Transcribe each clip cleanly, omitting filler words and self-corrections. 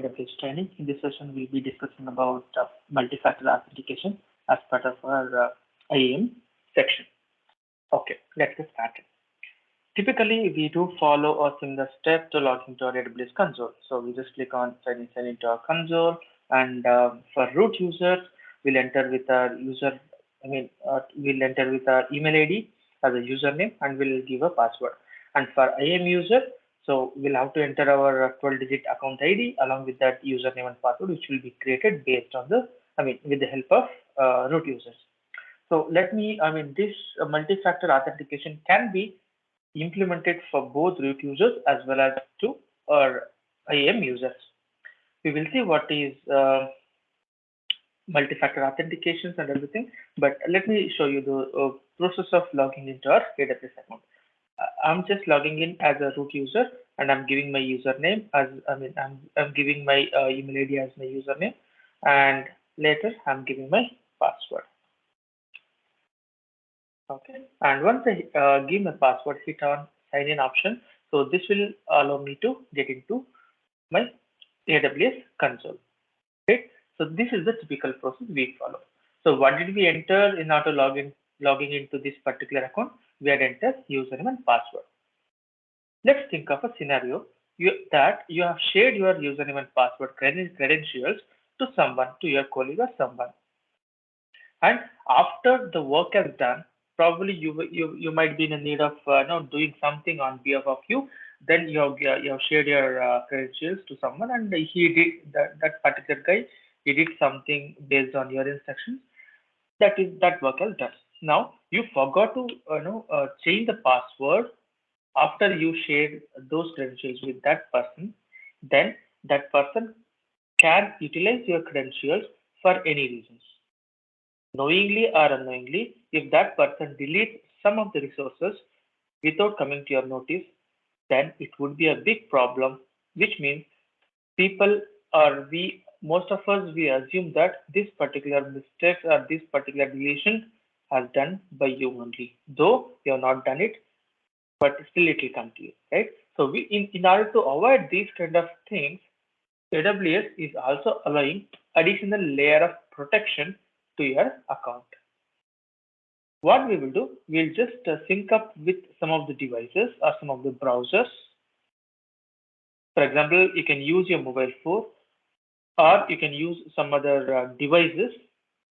AWS training. In this session, we'll be discussing about multi-factor authentication as part of our IAM section. Okay, let's get started. Typically, we do follow a similar step to log into our AWS console. So we just click on sign into our console, and for root users, we'll enter with our we'll enter with our email ID as a username, and we'll give a password. And for IAM user, so we'll have to enter our 12-digit account ID along with that username and password, which will be created based on with the help of root users. So this multi-factor authentication can be implemented for both root users as well as to our IAM users. We will see what is multi-factor authentications and everything, but let me show you the process of logging into our AWS account. I'm just logging in as a root user, and I'm giving my username as I'm giving my email ID as my username, and later I'm giving my password. Okay, and once I give my password, hit on sign in option. So this will allow me to get into my AWS console. Right. So this is the typical process we follow. So what did we enter in order logging into this particular account? We had entered username and password. Let's think of a scenario that you have shared your username and password credentials to someone, to your colleague or someone. And after the work is done, probably you might be in need of doing something on behalf of you. Then you have shared your credentials to someone, and he did that particular guy. He did something based on your instructions. That work is done. Now you forgot to change the password after you shared those credentials with that person. Then that person can utilize your credentials for any reasons. Knowingly or unknowingly, if that person deletes some of the resources without coming to your notice, then it would be a big problem, which means most of us, we assume that this particular mistake or this particular deletion has done by you only, though you have not done it, but still it will come to you, right? So in order to avoid these kind of things, AWS is also allowing additional layer of protection to your account. What we will do, we'll just sync up with some of the devices or some of the browsers. For example, you can use your mobile phone, or you can use some other devices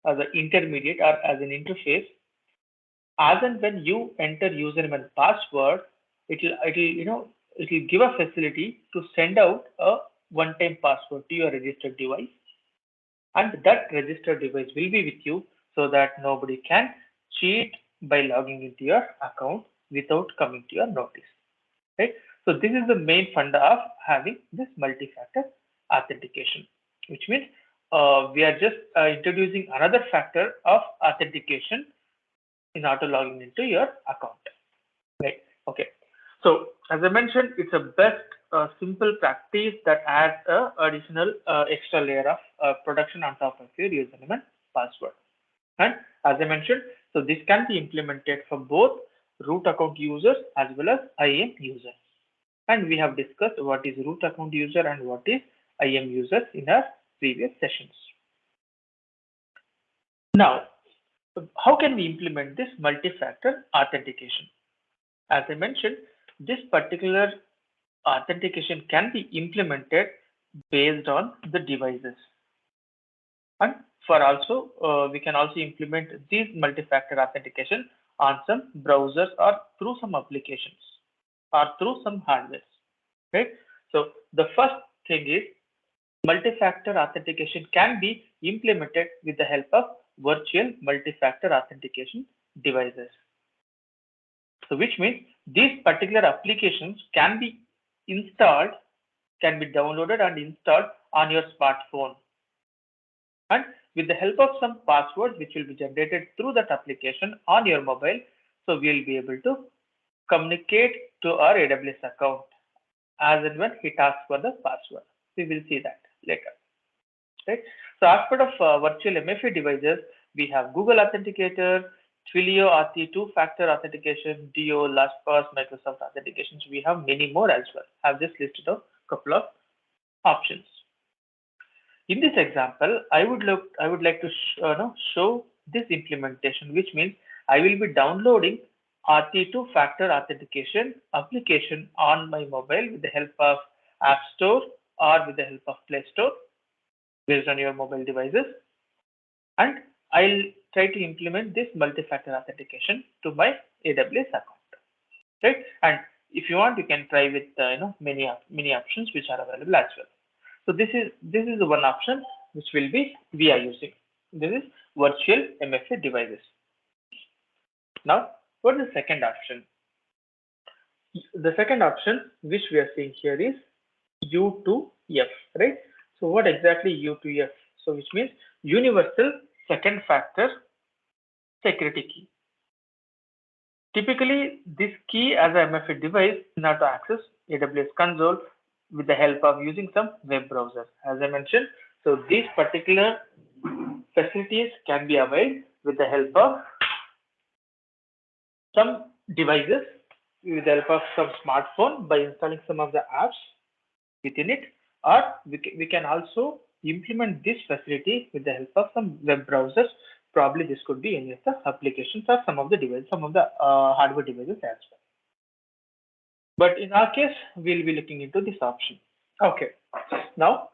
as an intermediate or as an interface. As and when you enter username and password, it'll give a facility to send out a one-time password to your registered device, and that registered device will be with you so that nobody can cheat by logging into your account without coming to your notice. Right? So this is the main funda of having this multi-factor authentication, which means we are just introducing another factor of authentication in order logging into your account. Right? Okay. So as I mentioned, it's a best simple practice that adds a additional extra layer of protection on top of your username and password. And as I mentioned, so this can be implemented for both root account users as well as IAM users. And we have discussed what is root account user and what is IAM users in our previous sessions. Now, how can we implement this multi-factor authentication? As I mentioned, this particular authentication can be implemented based on the devices. And we can also implement these multi-factor authentication on some browsers or through some applications or through some hardware. Right? So the first thing is multi-factor authentication can be implemented with the help of virtual multi-factor authentication devices. So which means these particular applications can be installed, can be downloaded and installed on your smartphone. And with the help of some passwords which will be generated through that application on your mobile, so we'll be able to communicate to our AWS account as and when it asks for the password. We will see that later. Right? So as part of virtual MFA devices, we have Google Authenticator, Twilio Auth, two-factor authentication, DO, LastPass, Microsoft Authentications. We have many more as well. I've just listed a couple of options. In this example, I would like to show this implementation, which means I will be downloading RT2 factor authentication application on my mobile with the help of App Store or with the help of Play Store based on your mobile devices, and I'll try to implement this multi-factor authentication to my AWS account, right? And if you want, you can try with many options which are available as well. So this is the one option which we are using. This is virtual MFA devices. Now, what is the second option? The second option which we are seeing here is U2F, right? So what exactly U2F? So which means universal second factor security key. Typically, this key as a MFA device in order to access AWS console with the help of using some web browser. As I mentioned, so these particular facilities can be availed with the help of some devices, with the help of some smartphone by installing some of the apps within it, or we can also implement this facility with the help of some web browsers. Probably this could be any of the applications or some of the devices, some of the hardware devices as well. But in our case, we'll be looking into this option. Okay, now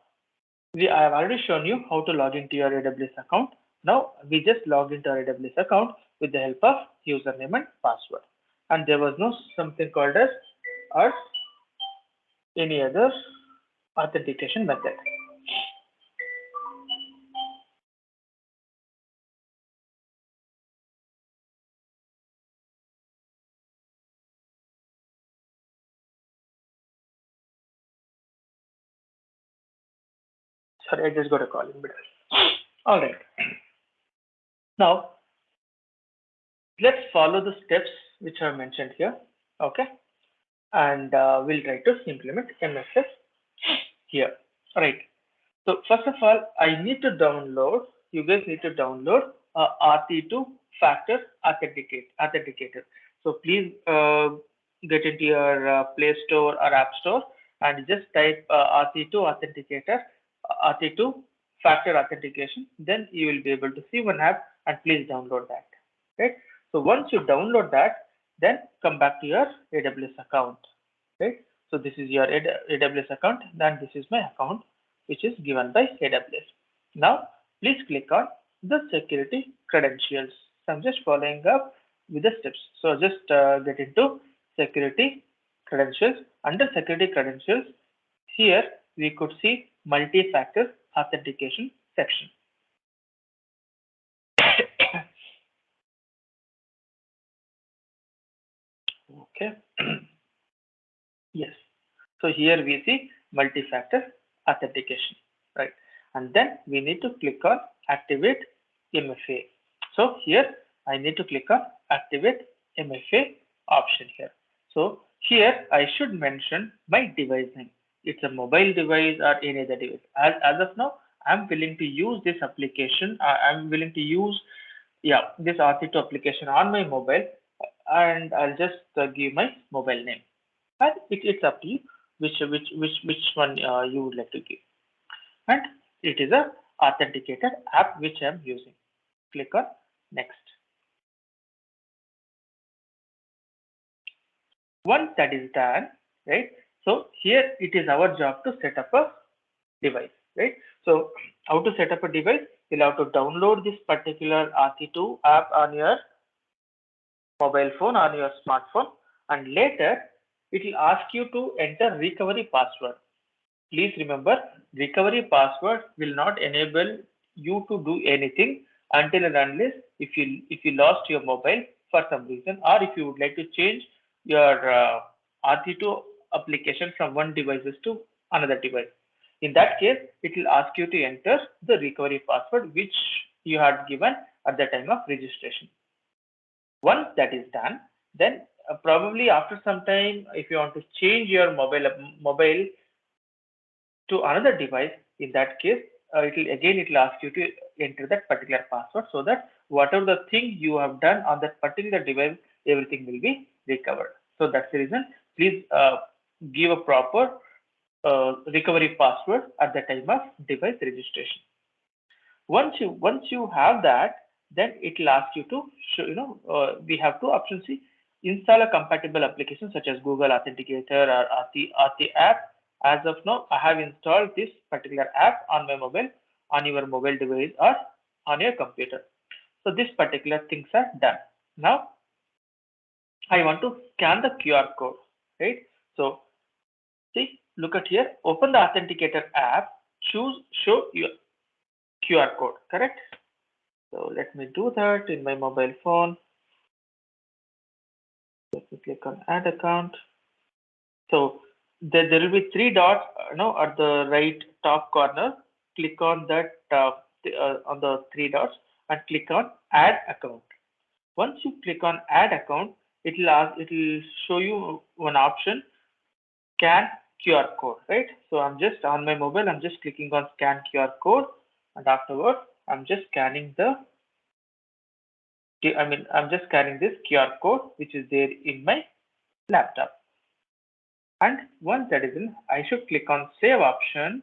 I have already shown you how to log into your AWS account. Now we just log into our AWS account with the help of username and password, and there was no something called as or any other authentication method. Sorry, I just got a call in middle. All right. Now let's follow the steps which are mentioned here. Okay, and we'll try to implement MFS here. All right. So first of all, I need to download. You guys need to download RT2 factor authenticator. So please get into your Play Store or App Store and just type RT2 authenticator, RT2 factor authentication. Then you will be able to see one app, and please download that. Right. So once you download that, then come back to your AWS account. Right. So this is your AWS account. Then this is my account, which is given by AWS. Now, please click on the security credentials. So I'm just following up with the steps. So just get into security credentials. Under security credentials, here we could see multi-factor authentication section. Okay. Yes. So here we see multi-factor authentication, right? And then we need to click on activate MFA. So here I need to click on activate MFA option here. So here I should mention my device name. It's a mobile device or any other device. As of now, I'm willing to use this application. I'm willing to use this RT2 application on my mobile, and I'll just give my mobile name. And it's up to you which one you would like to give. And it is a authenticated app which I'm using. Click on next. Once that is done, right? So here it is our job to set up a device, right? So how to set up a device? You'll have to download this particular RT2 app on your mobile phone or your smartphone, and later it will ask you to enter recovery password. Please remember, recovery password will not enable you to do anything until and unless if you lost your mobile for some reason, or if you would like to change your RT2 application from one devices to another device. In that case, it will ask you to enter the recovery password which you had given at the time of registration. Once that is done, then probably after some time, if you want to change your mobile to another device, in that case, it will ask you to enter that particular password, so that whatever the thing you have done on that particular device, everything will be recovered. So that's the reason. Please give a proper recovery password at the time of device registration. Once you have that, then it will ask you to show, we have two options. See, install a compatible application such as Google Authenticator or Aarti app. As of now, I have installed this particular app on my mobile, on your mobile device or on your computer. So this particular things are done. Now I want to scan the QR code, right? So see, look at here, open the Authenticator app, choose show your QR code, correct? So let me do that in my mobile phone. Let me click on add account. So there will be three dots, at the right top corner. Click on that on the three dots and click on add account. Once you click on add account, it will show you one option, scan QR code, right? So I'm just on my mobile, I'm just clicking on scan QR code, and afterwards I'm just scanning I'm just scanning this QR code which is there in my laptop. And once that is in, I should click on save option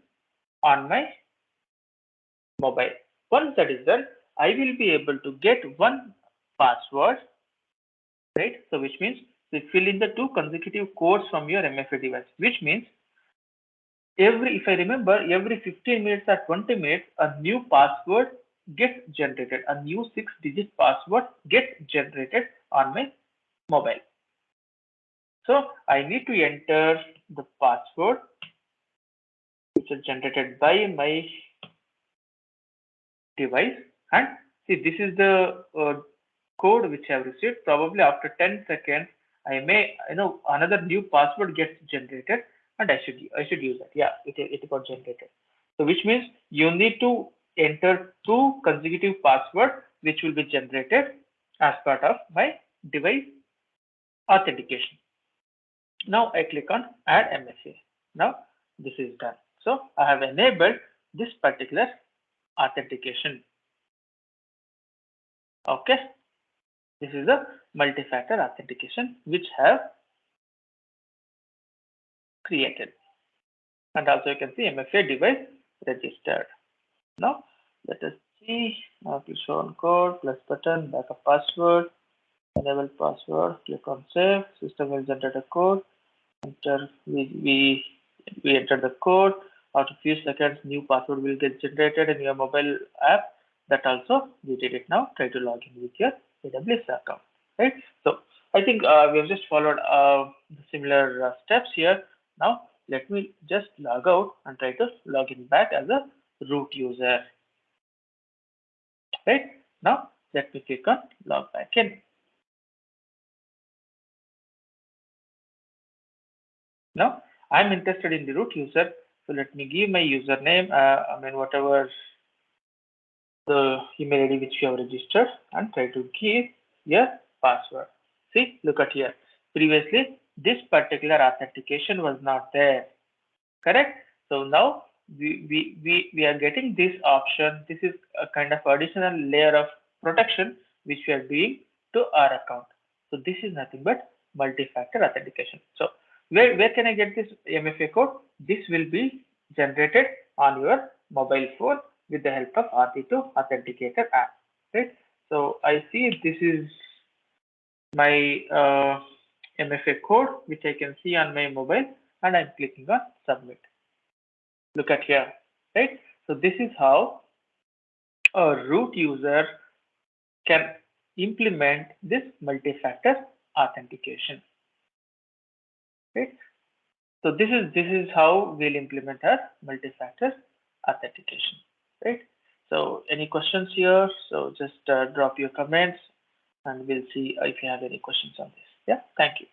on my mobile. Once that is done, I will be able to get one password, right? So which means we fill in the two consecutive codes from your MFA device, which means if I remember, every 15 minutes or 20 minutes, a new password gets generated. A new 6-digit password gets generated on my mobile. So I need to enter the password which is generated by my device, and see, this is the code which I have received. Probably after 10 seconds, I may, another new password gets generated, and I should use that. Yeah, it got generated. So which means you need to enter two consecutive passwords which will be generated as part of my device authentication. Now I click on add MFA. Now this is done. So I have enabled this particular authentication. Okay, this is the multi-factor authentication which have created, and also you can see MFA device registered. Now let us see. Now to show on code, plus button, backup password, enable password, click on save. System will generate a code. Enter. We enter the code. After a few seconds, new password will get generated in your mobile app. That also we did it. Now try to log in with your AWS account, right? So I think we have just followed similar steps here. Now let me just log out and try to log in back as a root user, right? Now let me click on log back in. Now I'm interested in the root user, so let me give my username. Whatever the email ID which you have registered, and try to give your password. See, look at here. Previously, this particular authentication was not there, correct? So now we are getting this option. This is a kind of additional layer of protection which we are doing to our account. So this is nothing but multi-factor authentication. So where can I get this MFA code? This will be generated on your mobile phone with the help of Aarti2 Authenticator app, right? So I see this is my MFA code which I can see on my mobile, and I'm clicking on submit. Look at here, right? So this is how a root user can implement this multi-factor authentication, right? So this is how we'll implement our multi-factor authentication, right? So any questions here? So just drop your comments, and we'll see if you have any questions on this. Yeah, thank you.